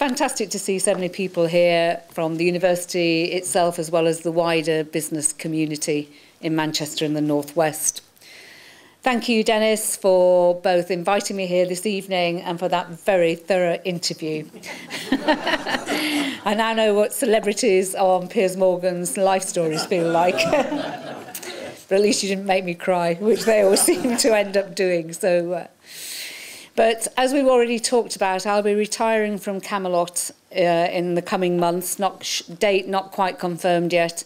fantastic to see so many people here from the university itself as well as the wider business community in Manchester and the North West. Thank you, Dennis, for both inviting me here this evening and for that very thorough interview. I now know what celebrities on Piers Morgan's life stories feel like. But at least you didn't make me cry, which they all seem to end up doing. But as we've already talked about, I'll be retiring from Camelot in the coming months, date not quite confirmed yet,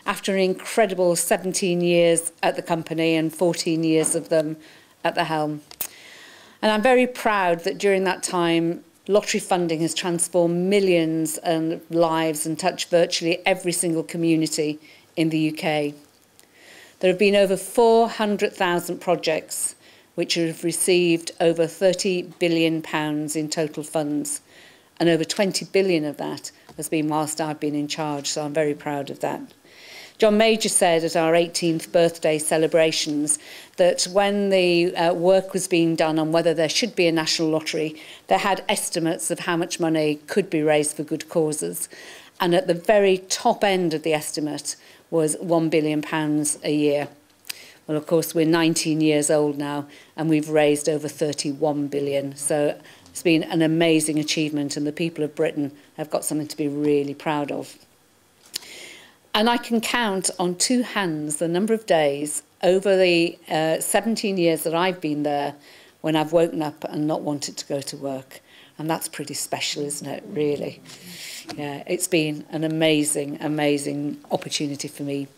after an incredible 17 years at the company and 14 years of them at the helm. And I'm very proud that during that time, lottery funding has transformed millions of lives and touched virtually every single community in the UK. There have been over 400,000 projects which have received over £30 billion in total funds, and over 20 billion of that has been whilst I've been in charge, so I'm very proud of that. John Major said at our 18th birthday celebrations that when the work was being done on whether there should be a national lottery, they had estimates of how much money could be raised for good causes. And at the very top end of the estimate was £1 billion a year. Well, of course, we're 19 years old now and we've raised over 31 billion. So it's been an amazing achievement and the people of Britain have got something to be really proud of. And I can count on two hands the number of days over the 17 years that I've been there when I've woken up and not wanted to go to work. And that's pretty special, isn't it, really? Yeah, it's been an amazing, amazing opportunity for me.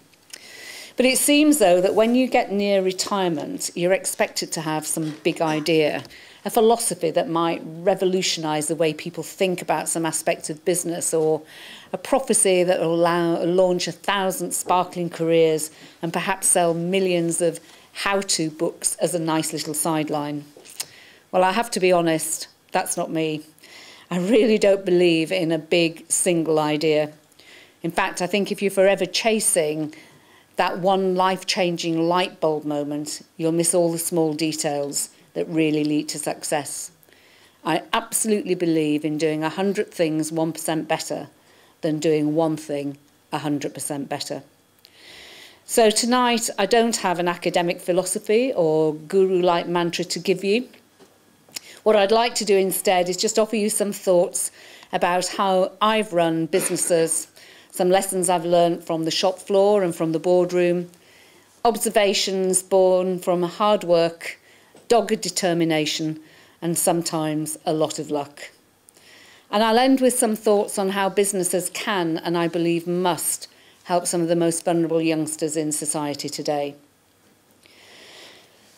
But it seems, though, that when you get near retirement, you're expected to have some big idea, a philosophy that might revolutionise the way people think about some aspect of business, or a prophecy that will launch 1,000 sparkling careers and perhaps sell millions of how-to books as a nice little sideline. Well, I have to be honest, that's not me. I really don't believe in a big single idea. In fact, I think if you're forever chasing that one life-changing light bulb moment, you'll miss all the small details that really lead to success. I absolutely believe in doing 100 things 1% better than doing one thing 100% better. So tonight, I don't have an academic philosophy or guru-like mantra to give you. What I'd like to do instead is just offer you some thoughts about how I've run businesses, some lessons I've learned from the shop floor and from the boardroom, observations born from hard work, dogged determination, and sometimes a lot of luck. And I'll end with some thoughts on how businesses can, and I believe must, help some of the most vulnerable youngsters in society today.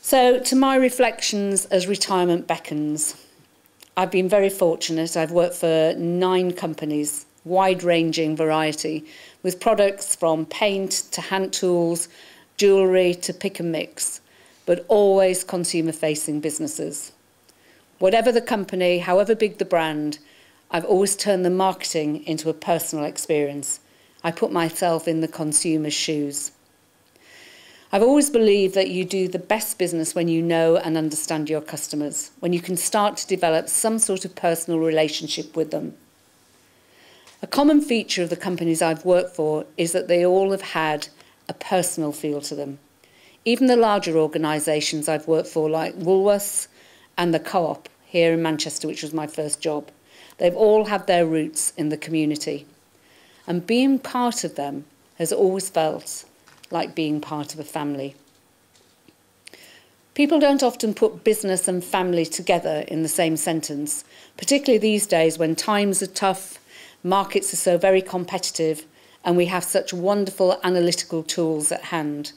So, to my reflections as retirement beckons, I've been very fortunate. I've worked for 9 companies, wide-ranging variety, with products from paint to hand tools, jewellery to pick and mix, but always consumer-facing businesses. Whatever the company, however big the brand, I've always turned the marketing into a personal experience. I put myself in the consumer's shoes. I've always believed that you do the best business when you know and understand your customers, when you can start to develop some sort of personal relationship with them. A common feature of the companies I've worked for is that they all have had a personal feel to them. Even the larger organisations I've worked for, like Woolworths and the Co-op here in Manchester, which was my first job, they've all had their roots in the community. And being part of them has always felt like being part of a family. People don't often put business and family together in the same sentence, particularly these days when times are tough, markets are so very competitive, and we have such wonderful analytical tools at hand.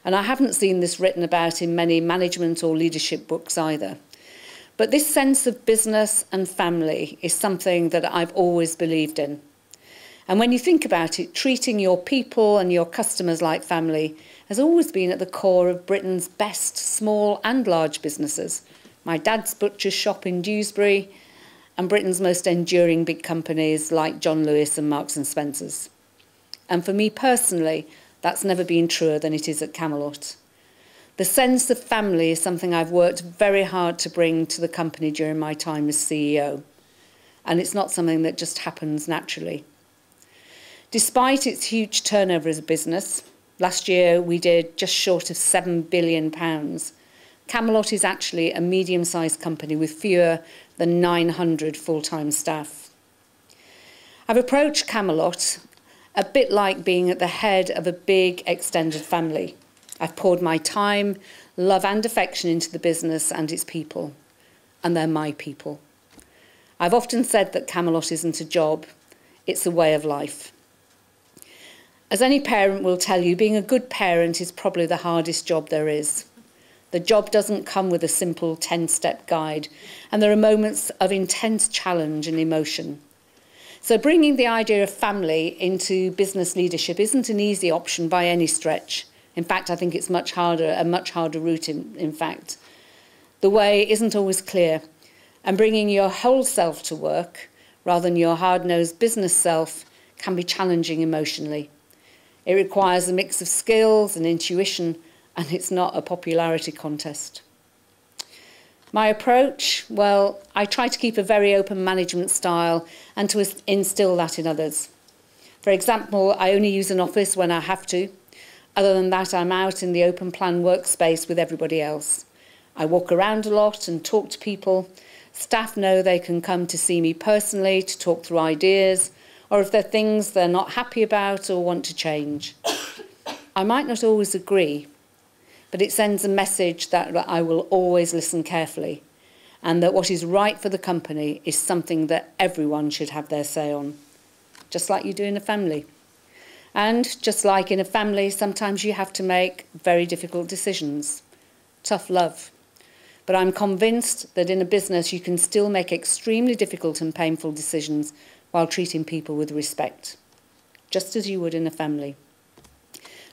And I haven't seen this written about in many management or leadership books either. But this sense of business and family is something that I've always believed in. And when you think about it, treating your people and your customers like family has always been at the core of Britain's best small and large businesses. My dad's butcher's shop in Dewsbury and Britain's most enduring big companies like John Lewis and Marks and Spencer's. And for me personally, that's never been truer than it is at Camelot. The sense of family is something I've worked very hard to bring to the company during my time as CEO. and it's not something that just happens naturally. Despite its huge turnover as a business, last year we did just short of £7 billion. Camelot is actually a medium-sized company with fewer than 900 full-time staff. I've approached Camelot a bit like being at the head of a big extended family. I've poured my time, love and affection into the business and its people, and they're my people. I've often said that Camelot isn't a job, it's a way of life. As any parent will tell you, being a good parent is probably the hardest job there is. The job doesn't come with a simple 10-step guide, and there are moments of intense challenge and emotion. So bringing the idea of family into business leadership isn't an easy option by any stretch. In fact, I think it's a much harder route, in fact. The way isn't always clear, and bringing your whole self to work, rather than your hard-nosed business self, can be challenging emotionally. It requires a mix of skills and intuition, and it's not a popularity contest. My approach, well, I try to keep a very open management style and to instill that in others. For example, I only use an office when I have to. Other than that, I'm out in the open plan workspace with everybody else. I walk around a lot and talk to people. Staff know they can come to see me personally to talk through ideas, or if there are things they're not happy about or want to change. I might not always agree, but it sends a message that I will always listen carefully, and that what is right for the company is something that everyone should have their say on, just like you do in a family. And just like in a family, sometimes you have to make very difficult decisions. Tough love. But I'm convinced that in a business you can still make extremely difficult and painful decisions while treating people with respect, just as you would in a family.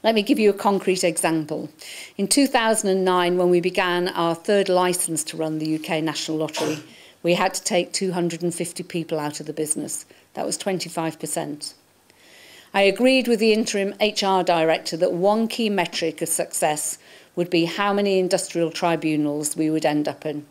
Let me give you a concrete example. In 2009, when we began our third licence to run the UK National Lottery, we had to take 250 people out of the business. That was 25%. I agreed with the interim HR director that one key metric of success would be how many industrial tribunals we would end up in.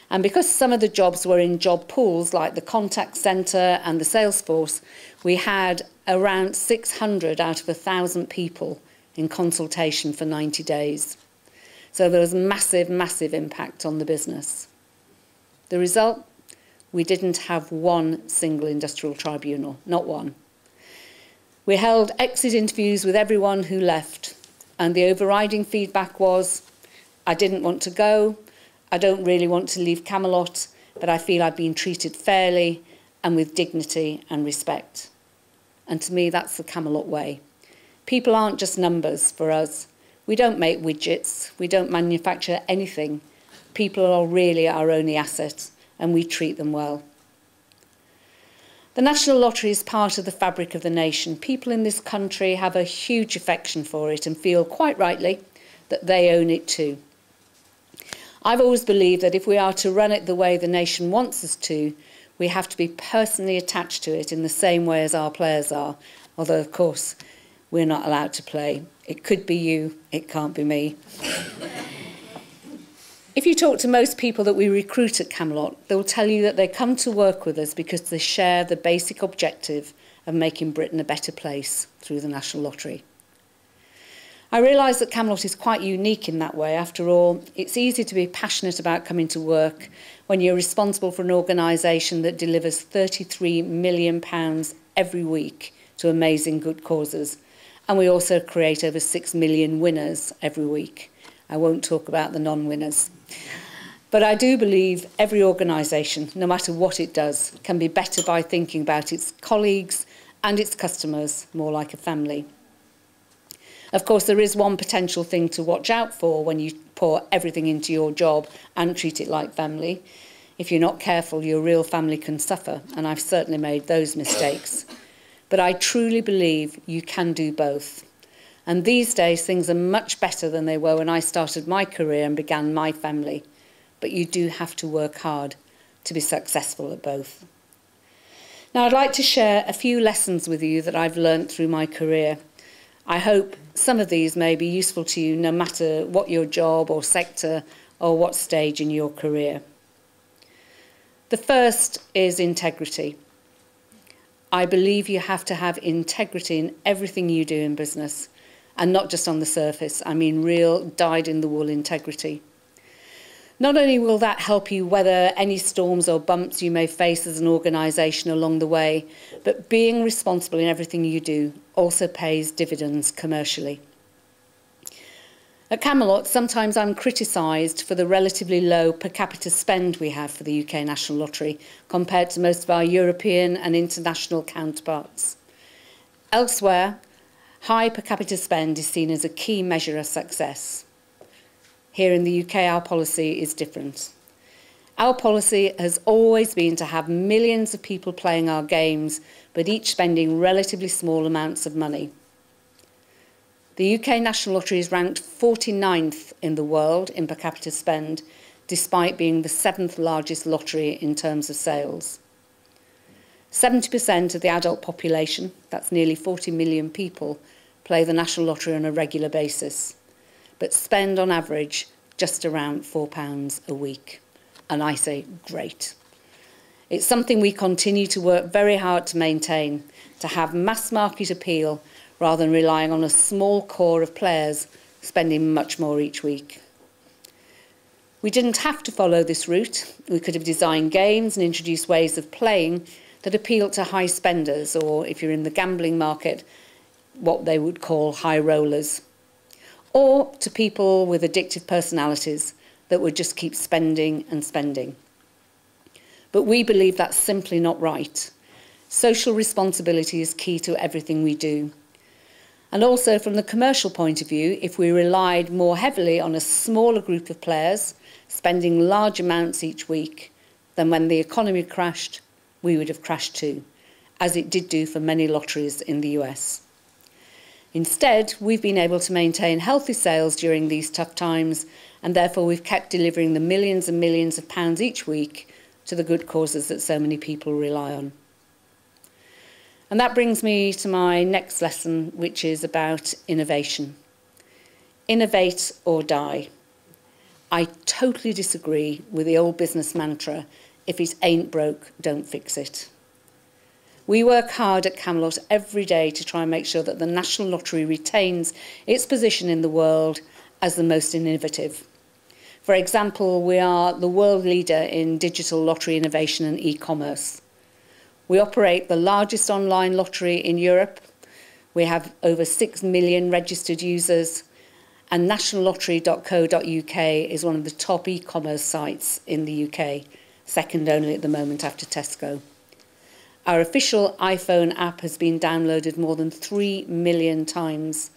And because some of the jobs were in job pools like the contact centre and the sales force, we had around 600 out of 1,000 people in consultation for 90 days. So there was massive, massive impact on the business. The result? We didn't have one single industrial tribunal, not one. We held exit interviews with everyone who left, and the overriding feedback was, I didn't want to go, I don't really want to leave Camelot, but I feel I've been treated fairly and with dignity and respect. And to me, that's the Camelot way. People aren't just numbers for us. We don't make widgets. We don't manufacture anything. People are really our only asset, and we treat them well. The National Lottery is part of the fabric of the nation. People in this country have a huge affection for it and feel, quite rightly, that they own it too. I've always believed that if we are to run it the way the nation wants us to, we have to be personally attached to it in the same way as our players are, although, of course, we're not allowed to play. It could be you, it can't be me. If you talk to most people that we recruit at Camelot, they will tell you that they come to work with us because they share the basic objective of making Britain a better place through the National Lottery. I realise that Camelot is quite unique in that way. After all, it's easy to be passionate about coming to work when you're responsible for an organisation that delivers £33 million every week to amazing good causes. And we also create over 6 million winners every week. I won't talk about the non-winners. But I do believe every organisation, no matter what it does, can be better by thinking about its colleagues and its customers more like a family. Of course, there is one potential thing to watch out for when you pour everything into your job and treat it like family. If you're not careful, your real family can suffer, and I've certainly made those mistakes. But I truly believe you can do both. And these days, things are much better than they were when I started my career and began my family. But you do have to work hard to be successful at both. Now, I'd like to share a few lessons with you that I've learned through my career. I hope some of these may be useful to you no matter what your job or sector or what stage in your career. The first is integrity. I believe you have to have integrity in everything you do in business, and not just on the surface. I mean real dyed-in-the-wool integrity. Not only will that help you weather any storms or bumps you may face as an organisation along the way, but being responsible in everything you do also pays dividends commercially. At Camelot, sometimes I'm criticised for the relatively low per capita spend we have for the UK National Lottery compared to most of our European and international counterparts. Elsewhere, high per capita spend is seen as a key measure of success. Here in the UK, our policy is different. Our policy has always been to have millions of people playing our games, but each spending relatively small amounts of money. The UK National Lottery is ranked 49th in the world in per capita spend, despite being the 7th largest lottery in terms of sales. 70% of the adult population, that's nearly 40 million people, play the National Lottery on a regular basis, but spend on average just around £4 a week. And I say, great. It's something we continue to work very hard to maintain, to have mass market appeal rather than relying on a small core of players spending much more each week. We didn't have to follow this route. We could have designed games and introduced ways of playing that appeal to high spenders, or if you're in the gambling market, what they would call high rollers, or to people with addictive personalities that would just keep spending and spending. But we believe that's simply not right. Social responsibility is key to everything we do. And also from the commercial point of view, if we relied more heavily on a smaller group of players spending large amounts each week, then when the economy crashed, we would have crashed too, as it did do for many lotteries in the US. Instead, we've been able to maintain healthy sales during these tough times, and therefore we've kept delivering the millions and millions of pounds each week to the good causes that so many people rely on. And that brings me to my next lesson, which is about innovation. Innovate or die. I totally disagree with the old business mantra, if it ain't broke, don't fix it. We work hard at Camelot every day to try and make sure that the National Lottery retains its position in the world as the most innovative. For example, we are the world leader in digital lottery innovation and e-commerce. We operate the largest online lottery in Europe. We have over 6 million registered users, and nationallottery.co.uk is one of the top e-commerce sites in the UK, second only at the moment after Tesco. Our official iPhone app has been downloaded more than 3 million times,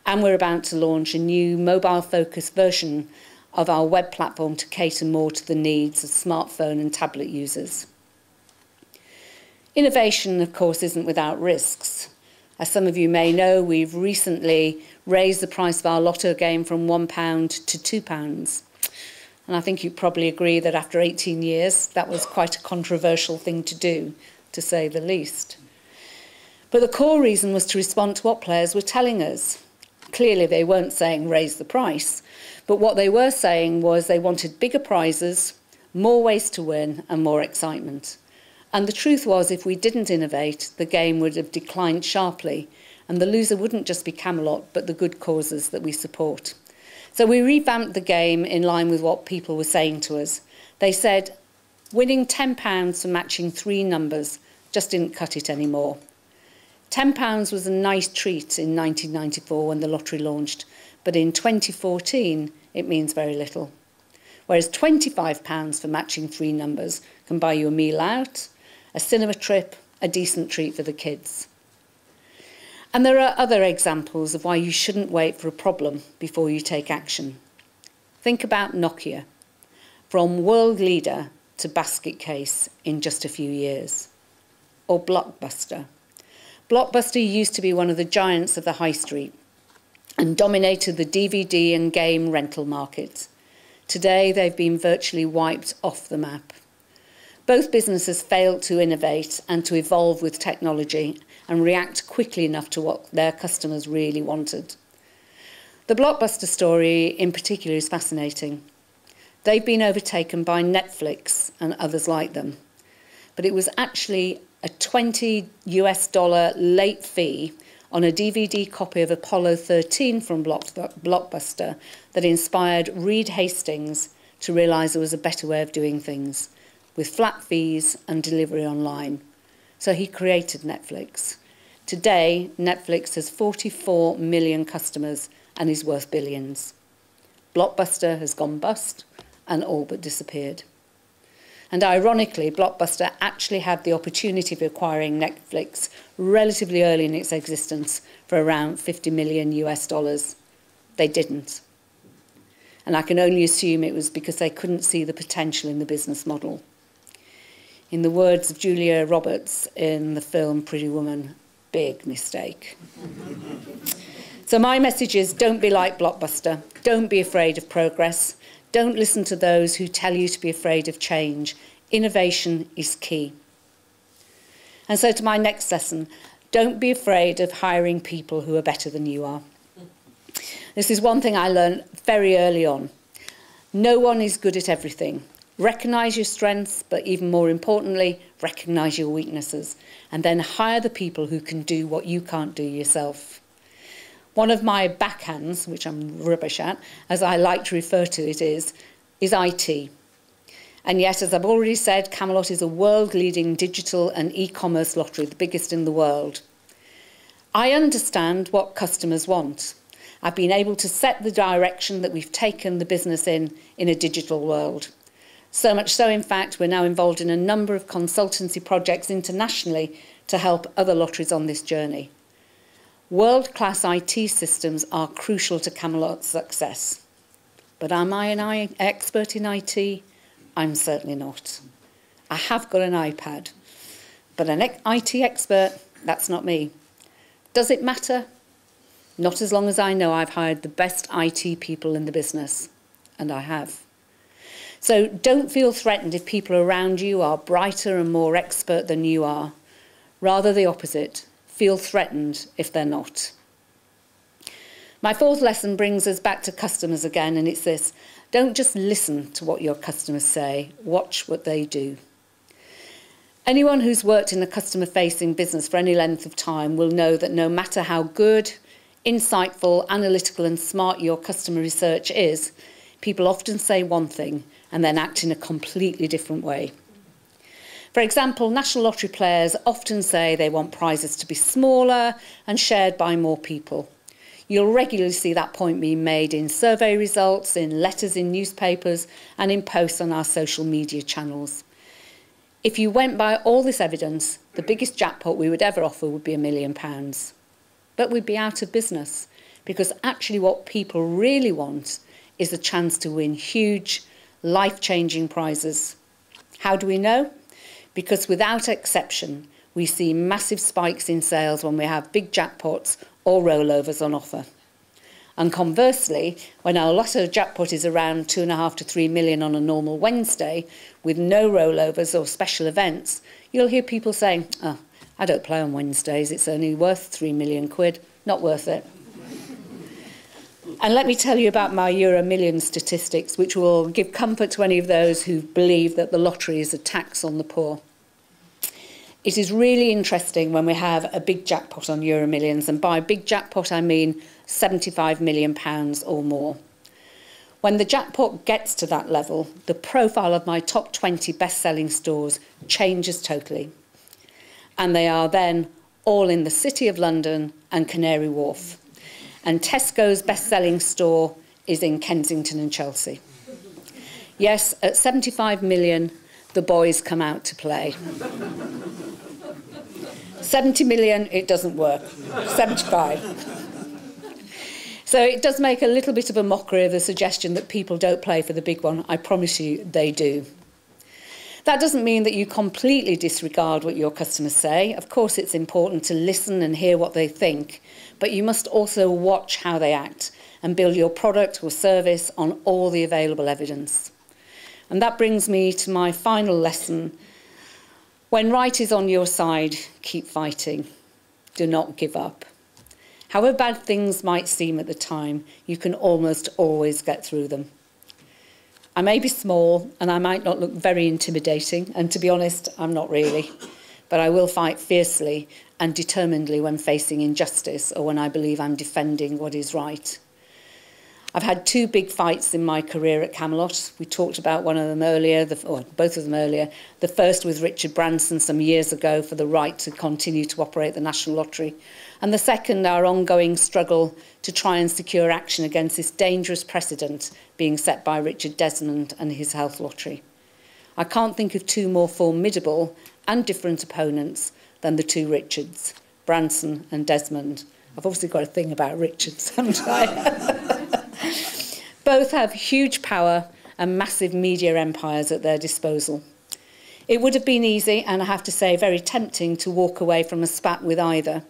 and we're about to launch a new mobile-focused version of our web platform to cater more to the needs of smartphone and tablet users. Innovation, of course, isn't without risks. As some of you may know, we've recently raised the price of our lotto game from £1 to £2. And I think you probably agree that after 18 years, that was quite a controversial thing to do, to say the least. But the core reason was to respond to what players were telling us. Clearly, they weren't saying raise the price, but what they were saying was they wanted bigger prizes, more ways to win, and more excitement. And the truth was, if we didn't innovate, the game would have declined sharply, and the loser wouldn't just be Camelot, but the good causes that we support. So we revamped the game in line with what people were saying to us. They said, winning £10 for matching 3 numbers just didn't cut it anymore. £10 was a nice treat in 1994 when the lottery launched, but in 2014, it means very little. Whereas £25 for matching 3 numbers can buy you a meal out, a cinema trip, a decent treat for the kids. And there are other examples of why you shouldn't wait for a problem before you take action. Think about Nokia, from world leader to basket case in just a few years. Or Blockbuster. Blockbuster used to be one of the giants of the high street and dominated the DVD and game rental market. Today, they've been virtually wiped off the map. Both businesses failed to innovate and to evolve with technology and react quickly enough to what their customers really wanted. The Blockbuster story in particular is fascinating. They've been overtaken by Netflix and others like them. But it was actually a $20 late fee on a DVD copy of Apollo 13 from Blockbuster that inspired Reed Hastings to realise there was a better way of doing things, with flat fees and delivery online. So he created Netflix. Today, Netflix has 44 million customers and is worth billions. Blockbuster has gone bust and all but disappeared. And ironically, Blockbuster actually had the opportunity of acquiring Netflix relatively early in its existence for around $50 million US. They didn't. And I can only assume it was because they couldn't see the potential in the business model. In the words of Julia Roberts in the film Pretty Woman, big mistake. So my message is, don't be like Blockbuster. Don't be afraid of progress. Don't listen to those who tell you to be afraid of change. Innovation is key. And so to my next lesson, don't be afraid of hiring people who are better than you are. This is one thing I learned very early on. No one is good at everything. Recognise your strengths, but even more importantly, recognise your weaknesses, and then hire the people who can do what you can't do yourself. One of my backhands, which I'm rubbish at, as I like to refer to it, is IT. And yet, as I've already said, Camelot is a world-leading digital and e-commerce lottery, the biggest in the world. I understand what customers want. I've been able to set the direction that we've taken the business in a digital world. So much so, in fact, we're now involved in a number of consultancy projects internationally to help other lotteries on this journey. World-class IT systems are crucial to Camelot's success. But am I an expert in IT? I'm certainly not. I have got an iPad, but an IT expert, that's not me. Does it matter? Not as long as I know I've hired the best IT people in the business, and I have. So don't feel threatened if people around you are brighter and more expert than you are. Rather the opposite. Feel threatened if they're not. My fourth lesson brings us back to customers again, and it's this. Don't just listen to what your customers say. Watch what they do. Anyone who's worked in a customer-facing business for any length of time will know that no matter how good, insightful, analytical and smart your customer research is, people often say one thing and then act in a completely different way. For example, national lottery players often say they want prizes to be smaller and shared by more people. You'll regularly see that point being made in survey results, in letters in newspapers, and in posts on our social media channels. If you went by all this evidence, the biggest jackpot we would ever offer would be £1 million. But we'd be out of business, because actually what people really want is a chance to win huge, life-changing prizes. How do we know? Because without exception, we see massive spikes in sales when we have big jackpots or rollovers on offer. And conversely, when our lotto jackpot is around 2.5 to 3 million on a normal Wednesday, with no rollovers or special events, you'll hear people saying, "Oh, I don't play on Wednesdays, it's only worth £3 million, not worth it." And let me tell you about my Euro Millions statistics, which will give comfort to any of those who believe that the lottery is a tax on the poor. It is really interesting when we have a big jackpot on Euro Millions, and by big jackpot I mean £75 million or more. When the jackpot gets to that level, the profile of my top 20 best-selling stores changes totally. And they are then all in the City of London and Canary Wharf. And Tesco's best-selling store is in Kensington and Chelsea. Yes, at 75 million, the boys come out to play. 70 million, it doesn't work. 75. So it does make a little bit of a mockery of the suggestion that people don't play for the big one. I promise you they do. That doesn't mean that you completely disregard what your customers say. Of course, it's important to listen and hear what they think, but you must also watch how they act and build your product or service on all the available evidence. And that brings me to my final lesson. When right is on your side, keep fighting. Do not give up. However bad things might seem at the time, you can almost always get through them. I may be small and I might not look very intimidating, and to be honest, I'm not really. But I will fight fiercely and determinedly when facing injustice or when I believe I'm defending what is right. I've had two big fights in my career at Camelot. We talked about one of them earlier, both of them earlier. The first with Richard Branson some years ago for the right to continue to operate the National Lottery. And the second, our ongoing struggle to try and secure action against this dangerous precedent being set by Richard Desmond and his health lottery. I can't think of two more formidable and different opponents than the two Richards, Branson and Desmond. I've obviously got a thing about Richards, haven't I? Both have huge power and massive media empires at their disposal. It would have been easy, and I have to say very tempting, to walk away from a spat with either.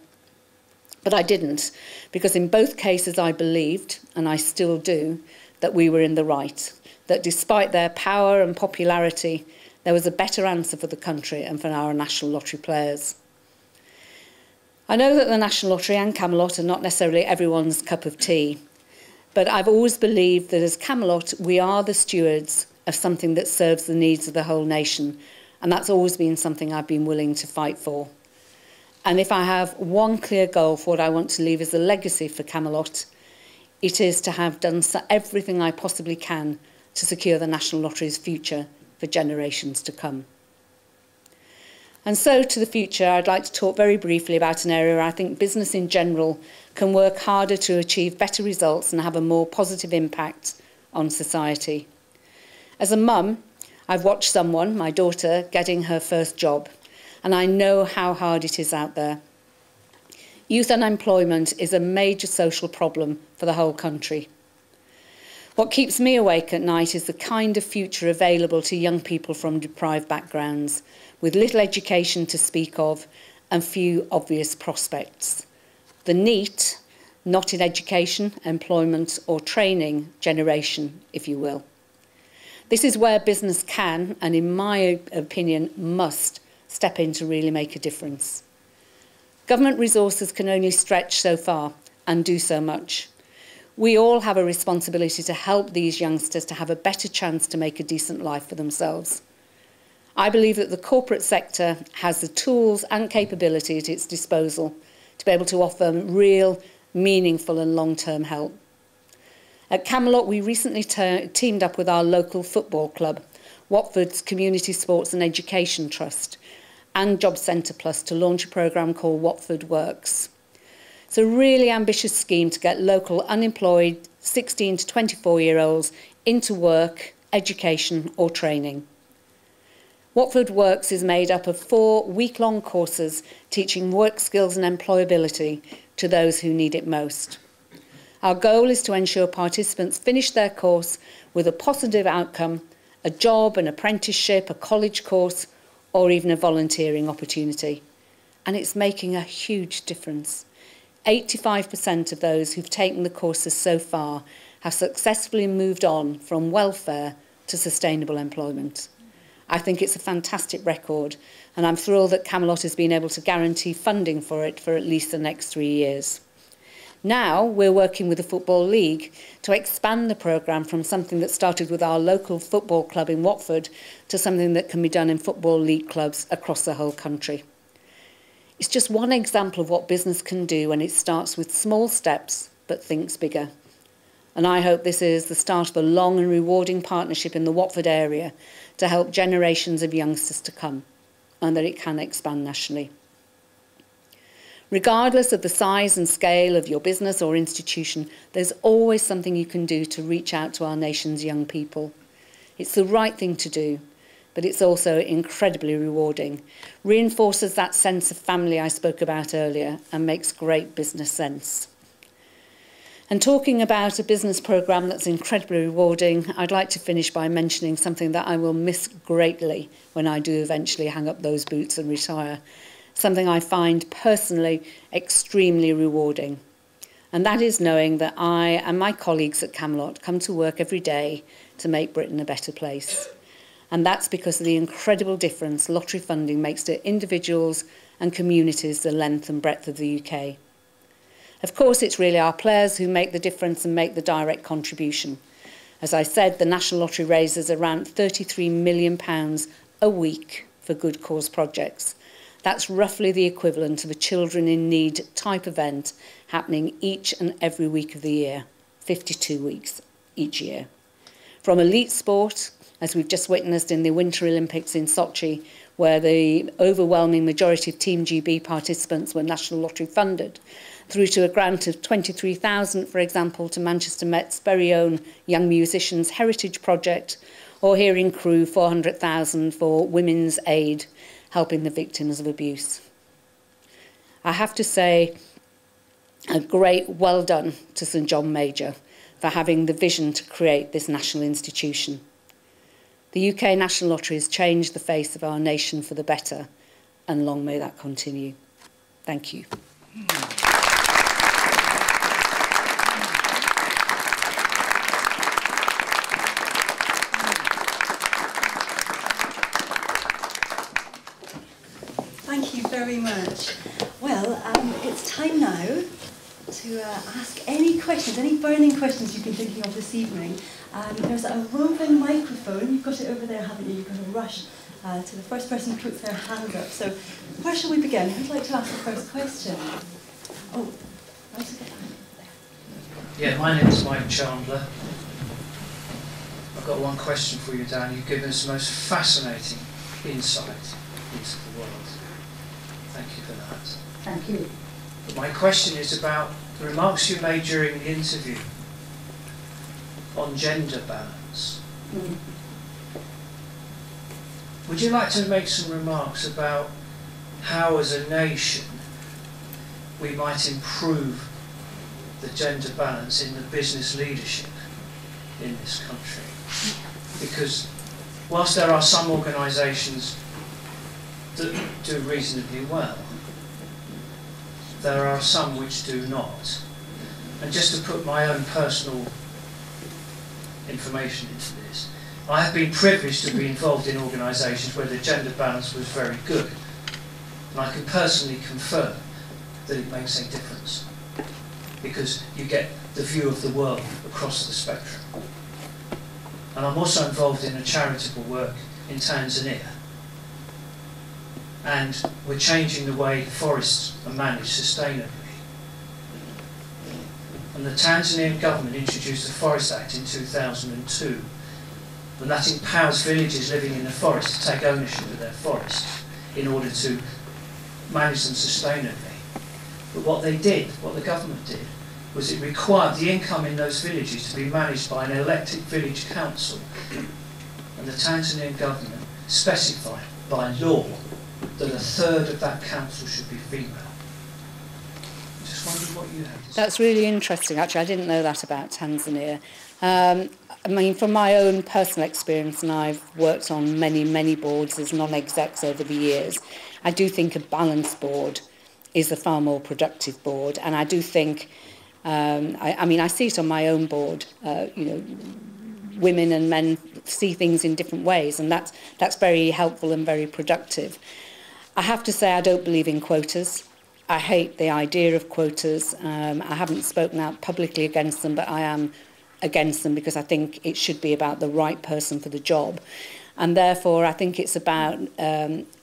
But I didn't, because in both cases I believed, and I still do, that we were in the right, that despite their power and popularity, there was a better answer for the country and for our National Lottery players. I know that the National Lottery and Camelot are not necessarily everyone's cup of tea, but I've always believed that as Camelot, we are the stewards of something that serves the needs of the whole nation, and that's always been something I've been willing to fight for. And if I have one clear goal for what I want to leave as a legacy for Camelot, it is to have done everything I possibly can to secure the National Lottery's future for generations to come. And so to the future, I'd like to talk very briefly about an area where I think business in general can work harder to achieve better results and have a more positive impact on society. As a mum, I've watched someone, my daughter, getting her first job, and I know how hard it is out there. Youth unemployment is a major social problem for the whole country. What keeps me awake at night is the kind of future available to young people from deprived backgrounds, with little education to speak of and few obvious prospects. The NEET, not in education, employment or training generation, if you will. This is where business can, and in my opinion, must step in to really make a difference. Government resources can only stretch so far and do so much. We all have a responsibility to help these youngsters to have a better chance to make a decent life for themselves. I believe that the corporate sector has the tools and capability at its disposal to be able to offer real, meaningful and long-term help. At Camelot, we recently teamed up with our local football club, Watford's Community Sports and Education Trust, and Job Centre Plus to launch a programme called Watford Works. It's a really ambitious scheme to get local unemployed 16 to 24-year-olds into work, education or training. Watford Works is made up of 4 week-long courses teaching work skills and employability to those who need it most. Our goal is to ensure participants finish their course with a positive outcome, a job, an apprenticeship, a college course, or even a volunteering opportunity. And it's making a huge difference. 85% of those who've taken the courses so far have successfully moved on from welfare to sustainable employment. I think it's a fantastic record, and I'm thrilled that Camelot has been able to guarantee funding for it for at least the next 3 years. Now we're working with the Football League to expand the programme from something that started with our local football club in Watford to something that can be done in Football League clubs across the whole country. It's just one example of what business can do when it starts with small steps but thinks bigger. And I hope this is the start of a long and rewarding partnership in the Watford area to help generations of youngsters to come, and that it can expand nationally. Regardless of the size and scale of your business or institution, there's always something you can do to reach out to our nation's young people. It's the right thing to do, but it's also incredibly rewarding, reinforces that sense of family I spoke about earlier, and makes great business sense. And talking about a business programme that's incredibly rewarding, I'd like to finish by mentioning something that I will miss greatly when I do eventually hang up those boots and retire. Something I find personally extremely rewarding. And that is knowing that I and my colleagues at Camelot come to work every day to make Britain a better place. And that's because of the incredible difference lottery funding makes to individuals and communities the length and breadth of the UK. Of course, it's really our players who make the difference and make the direct contribution. As I said, the National Lottery raises around £33 million a week for good cause projects. That's roughly the equivalent of a Children in Need type event happening each and every week of the year, 52 weeks each year. From elite sport, as we've just witnessed in the Winter Olympics in Sochi, where the overwhelming majority of Team GB participants were National Lottery funded, through to a grant of 23,000, for example, to Manchester Met's very own Young Musicians Heritage Project, or here in Crewe, 400,000 for Women's Aid, helping the victims of abuse. I have to say a great well done to St John Major for having the vision to create this national institution. The UK National Lottery has changed the face of our nation for the better, and long may that continue. Thank you. Thank you very much. Well, it's time now to ask any questions, any burning questions you've been thinking of this evening. There's a roving microphone. You've got it over there, haven't you? You've got to rush to the first person who puts their hand up. So where shall we begin? Who'd like to ask the first question? Oh, right to get there. Yeah, my name is Mike Chandler. I've got one question for you, Dan. You've given us the most fascinating insight into the world. Thank you for that. Thank you. But my question is about the remarks you made during the interview on gender balance. Would you like to make some remarks about how, as a nation, we might improve the gender balance in the business leadership in this country? Because whilst there are some organisations that do reasonably well, there are some which do not. And just to put my own personal information into this, I have been privileged to be involved in organisations where the gender balance was very good. And I can personally confirm that it makes a difference, because you get the view of the world across the spectrum. And I'm also involved in a charitable work in Tanzania. And we're changing the way forests are managed sustainably. And the Tanzanian government introduced the Forest Act in 2002, and that empowers villages living in the forest to take ownership of their forests in order to manage them sustainably. But what they did, what the government did, was it required the income in those villages to be managed by an elected village council. And the Tanzanian government specified by law that a third of that council should be female. I just wondered what you had to say. That's really interesting, actually. I didn't know that about Tanzania. I mean, from my own personal experience, and I've worked on many, many boards as non-execs over the years, I do think a balanced board is a far more productive board. And I do think, I mean, I see it on my own board, you know, women and men see things in different ways, and that's very helpful and very productive. I have to say I don't believe in quotas. I hate the idea of quotas. I haven't spoken out publicly against them, but I am against them because I think it should be about the right person for the job. And therefore, I think it's about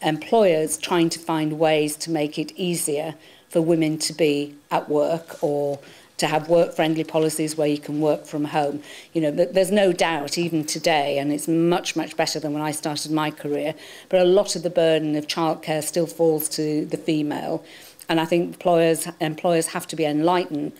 employers trying to find ways to make it easier for women to be at work, or to have work-friendly policies where you can work from home. You know, there's no doubt, even today, and it's much, much better than when I started my career, but a lot of the burden of childcare still falls to the female. And I think employers have to be enlightened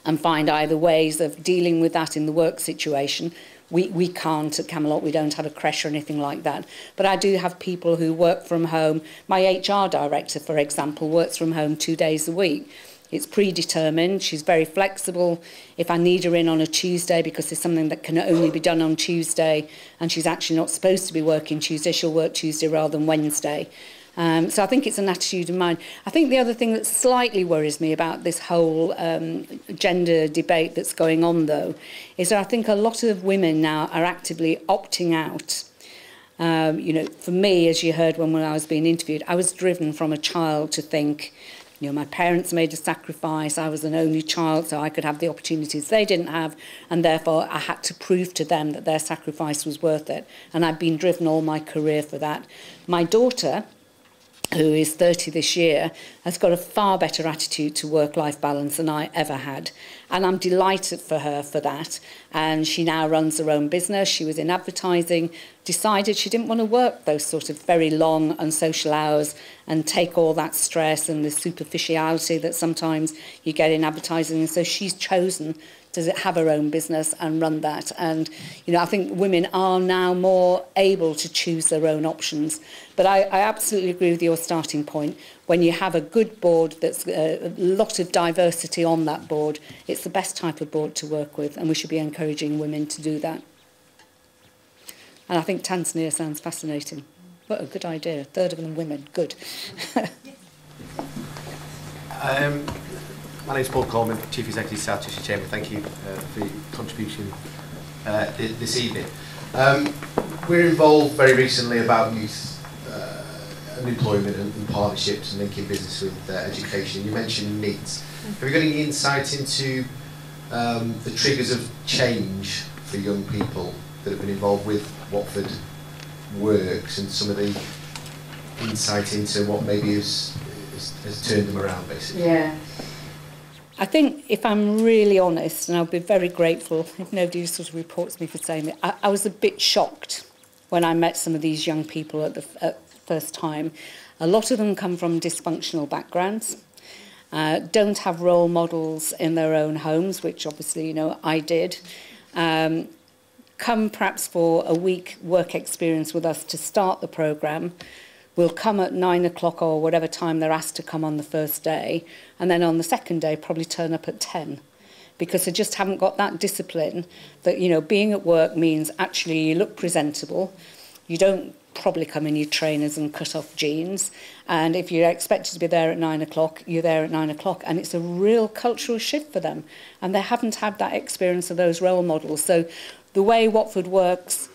and find either ways of dealing with that in the work situation. We can't at Camelot, we don't have a creche or anything like that. But I do have people who work from home. My HR director, for example, works from home 2 days a week. It's predetermined. She's very flexible. If I need her in on a Tuesday because there's something that can only be done on Tuesday and she's actually not supposed to be working Tuesday, she'll work Tuesday rather than Wednesday. So I think it's an attitude of mind. I think the other thing that slightly worries me about this whole gender debate that's going on, though, is that I think a lot of women now are actively opting out. You know, for me, as you heard when I was being interviewed, I was driven from a child to think, You know, my parents made a sacrifice. I was an only child, so I could have the opportunities they didn't have, and therefore I had to prove to them that their sacrifice was worth it. And I've been driven all my career for that. My daughter, who is 30 this year, has got a far better attitude to work-life balance than I ever had. And I'm delighted for her for that. And she now runs her own business. She was in advertising, decided she didn't want to work those sort of very long unsocial hours and take all that stress and the superficiality that sometimes you get in advertising. And so she's chosen to have her own business and run that. And, you know, I think women are now more able to choose their own options. But I absolutely agree with your starting point. When you have a good board that's a lot of diversity on that board, it's the best type of board to work with, and we should be encouraging women to do that. And I think Tanzania sounds fascinating. What a good idea. A third of them women. Good. My name's Paul Coleman, Chief Executive South Cheshire Chamber. Thank you for your contribution this evening. We're involved very recently about youth unemployment and partnerships and linking business with education. You mentioned needs. Have you got any insight into the triggers of change for young people that have been involved with Watford Works and some of the insight into what maybe has turned them around, basically? Yeah. I think if I'm really honest, and I'll be very grateful if nobody sort of reports me for saying it, I was a bit shocked when I met some of these young people at the first time. A lot of them come from dysfunctional backgrounds, don't have role models in their own homes, which obviously, you know, I did. Come perhaps for a week work experience with us to start the programme. Will come at 9 o'clock or whatever time they're asked to come on the first day, and then on the second day probably turn up at 10, because they just haven't got that discipline that, you know, being at work means actually you look presentable, you don't probably come in your trainers and cut off jeans, and if you're expected to be there at 9 o'clock, you're there at 9 o'clock, and it's a real cultural shift for them, and they haven't had that experience of those role models. So the way Watford works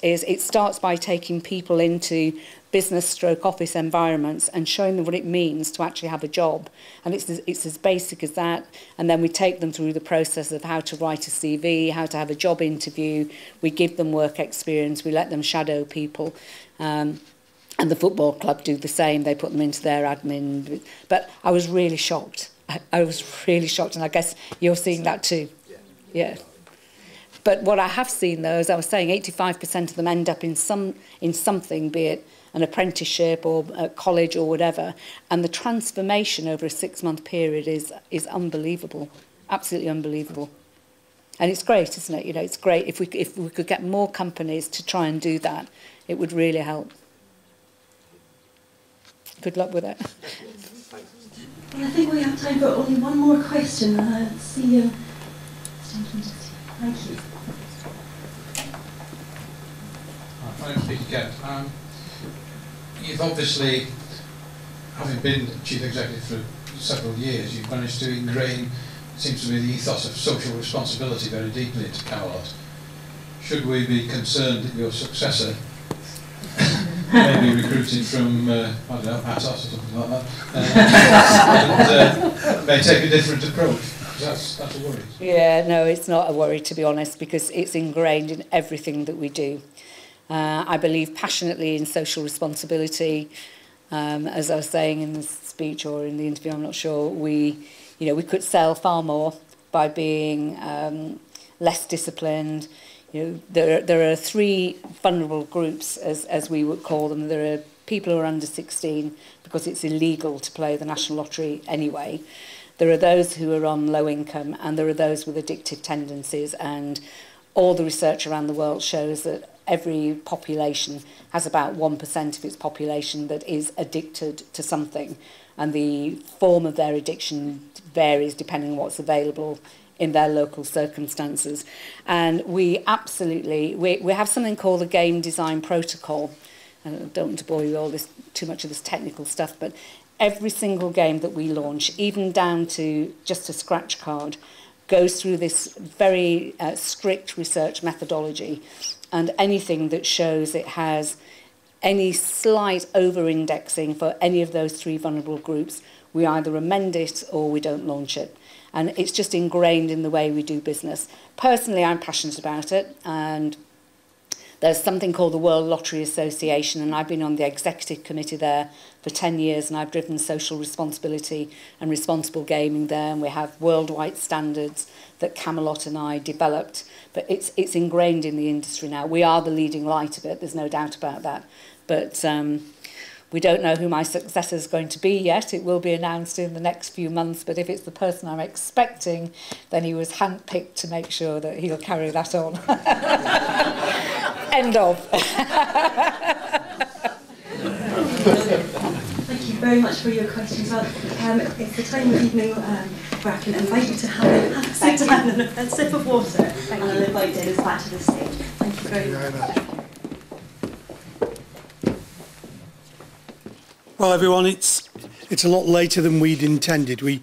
is it starts by taking people into business/office environments and showing them what it means to actually have a job, and it's as basic as that. And then we take them through the process of how to write a CV, how to have a job interview. We give them work experience, we let them shadow people, and the football club do the same. They put them into their admin. But I was really shocked. I was really shocked, and I guess you're seeing that too. Yeah. But what I have seen, though, as I was saying, 85% of them end up in something, be it an apprenticeship or a college or whatever, and the transformation over a 6-month period is unbelievable, absolutely unbelievable. And it's great, isn't it? You know, it's great if we could get more companies to try and do that. It would really help. Good luck with it. Well, I think we have time for only one more question. Let's see. Thank you. My name's Peter Kent. You've obviously, having been Chief Executive for several years, you've managed to ingrain, it seems to me, the ethos of social responsibility very deeply into Camelot. Should we be concerned that your successor may be recruited from, I don't know, Atos or something like that, and may take a different approach? That's a worry. Yeah, no, it's not a worry, to be honest, because it's ingrained in everything that we do. I believe passionately in social responsibility. As I was saying in the speech or in the interview, I'm not sure, we could sell far more by being less disciplined. You know, there are 3 vulnerable groups, as we would call them. There are people who are under 16 because it's illegal to play the National Lottery anyway. There are those who are on low income, and there are those with addictive tendencies, and all the research around the world shows that every population has about 1% of its population that is addicted to something, and the form of their addiction varies depending on what's available in their local circumstances. And we absolutely, we have something called the Game Design Protocol. I don't want to bore you with too much of this technical stuff, but every single game that we launch, even down to just a scratch card, goes through this very strict research methodology, and anything that shows it has any slight over-indexing for any of those 3 vulnerable groups, we either amend it or we don't launch it. And it's just ingrained in the way we do business. Personally, I'm passionate about it, and there's something called the World Lottery Association, and I've been on the executive committee there for 10 years, and I've driven social responsibility and responsible gaming there, and we have worldwide standards that Camelot and I developed, but it's ingrained in the industry now. We are the leading light of it, there's no doubt about that. But we don't know who my successor is going to be yet. It will be announced in the next few months, but if it's the person I'm expecting, then he was handpicked to make sure that he'll carry that on. End of. Thank you very much for your questions. It's the time of evening where I can invite you to have a sit down and a sip of water. And I'll invite Dennis back to the stage. Thank you very much. Well, everyone, it's a lot later than we'd intended. We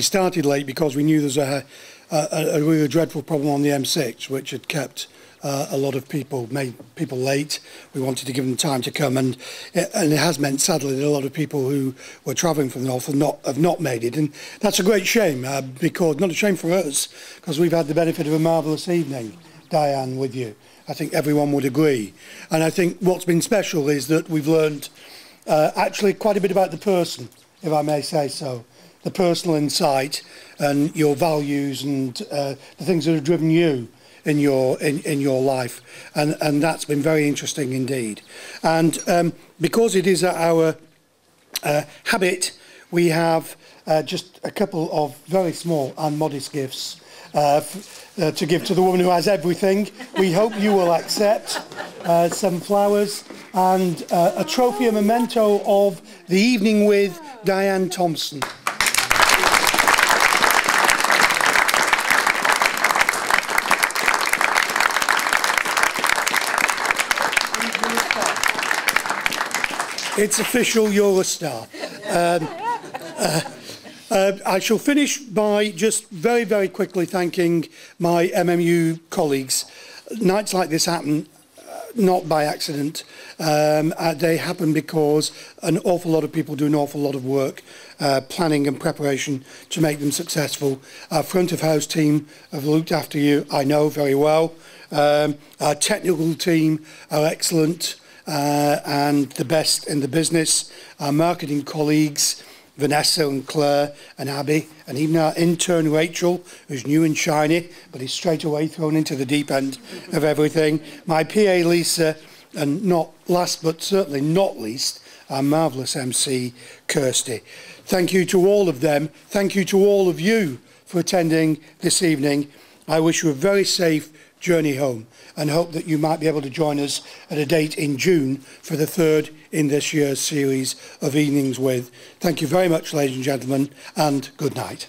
started late because we knew there was a really dreadful problem on the M6, which had kept a lot of people, made people late. We wanted to give them time to come, and it has meant, sadly, that a lot of people who were travelling from the north have not made it, and that's a great shame. Because not a shame for us, because we've had the benefit of a marvellous evening, Dianne, with you. I think everyone would agree, and I think what's been special is that we've learned actually quite a bit about the person, if I may say so, the personal insight and your values and the things that have driven you in your life, and that's been very interesting indeed. And because it is our habit, we have just a couple of very small and modest gifts to give to the woman who has everything. We hope you will accept some flowers and a trophy, a memento of the evening with Dianne Thompson. It's official, you're a star. I shall finish by just very, very quickly thanking my MMU colleagues. Nights like this happen not by accident. They happen because an awful lot of people do an awful lot of work, planning and preparation to make them successful. Our front of house team have looked after you, I know, very well. Our technical team are excellent and the best in the business. Our marketing colleagues, Vanessa and Claire and Abby, and even our intern Rachel, who's new and shiny, but is straight away thrown into the deep end of everything. My PA Lisa, and not last but certainly not least, our marvellous MC Kirsty. Thank you to all of them. Thank you to all of you for attending this evening. I wish you a very safe journey home and hope that you might be able to join us at a date in June for the third in this year's series of Evenings With. Thank you very much, ladies and gentlemen, and good night.